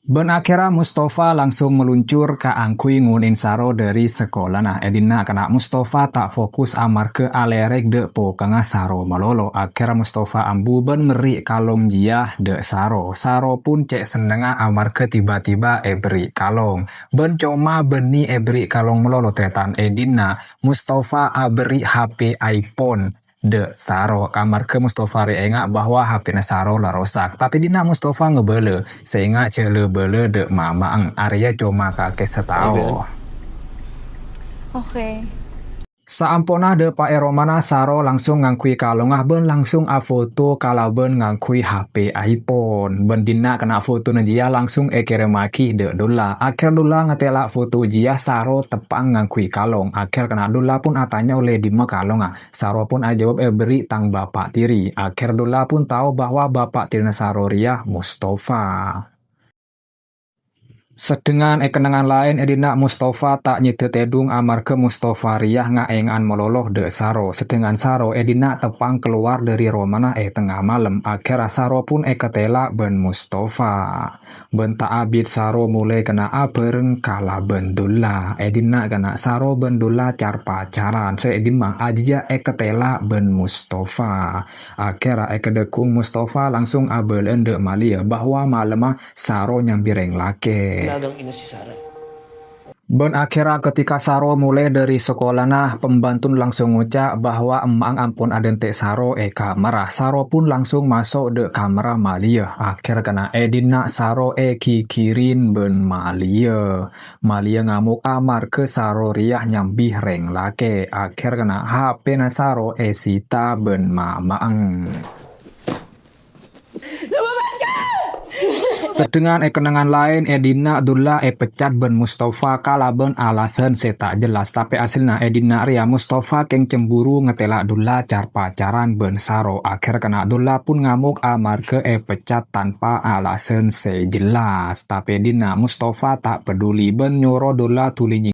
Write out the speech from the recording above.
Ben akhirnya Mustafa langsung meluncur ke angkui ngunin saro dari sekolah. Nah, edina kena Mustafa tak fokus amar ke alerek de po kanga saro malolo. Akhirnya Mustafa ambu ben meri kalong jiah de saro. Saro pun cek senengah amar ke tiba-tiba beri kalong. Ben coma beni beri kalong melolo tretan edina. Mustafa beri HP iPhone de saro kamar ke Mustafa enggak bahwa HP na saro lah rosak tapi dina Mustafa ngebele sehingga cele bele de mama ang Arya cuma kakek setau. Oke. Saampona de Pak Eromana saro langsung ngangkui kalong ben langsung foto kalaben ngangkui HP iPhone. Ben dina kena foto na dia langsung kere maki de dola. Akhir dola ngetela foto dia saro tepang ngangkui kalong. Akhir kena dola pun atanya oleh dima kalong Saro pun jawab beri tang bapak tiri. Akhir dola pun tahu bahwa bapak tiri saro ria Mustafa. Sedengan kenangan lain edina Mustafa tak nyetet edung amar ke Mustafa riah ngaengan meloloh de saro. Sedengan saro edina tepang keluar dari romana tengah malam. Akhirnya saro pun ketela ben Mustafa. Ben tak abid saro mulai kena abereng kala ben dula. Edina kena saro ben dula car pacaran. Seedimang aja ketela ben Mustafa. Akhirnya kedekung Mustafa langsung abelen de malia bahwa malemah saro nyambireng lake. Ina si Sarah. Ben akhirnya ketika Saro mulai dari sekolah nah pembantu langsung ngucap bahwa emang ampun adente Saro kamera. Saro pun langsung masuk de kamera Malia. Akhir kena edina Saro kikirin ben Malia. Malia ngamuk amar ke Saro riah nyambih reng lake. Akhir kena HP na Saro sita ben mamaang. Sedengan kenangan lain edina dula pecat ben Mustafa kala ben alasan saya tak jelas tapi hasilnya edina ria Mustafa keng cemburu ngetela dula car pacaran ben Saro. Akhir kena dula pun ngamuk amar ke pecat tanpa alasan saya jelas tapi edina Mustafa tak peduli ben nyoro dula tuli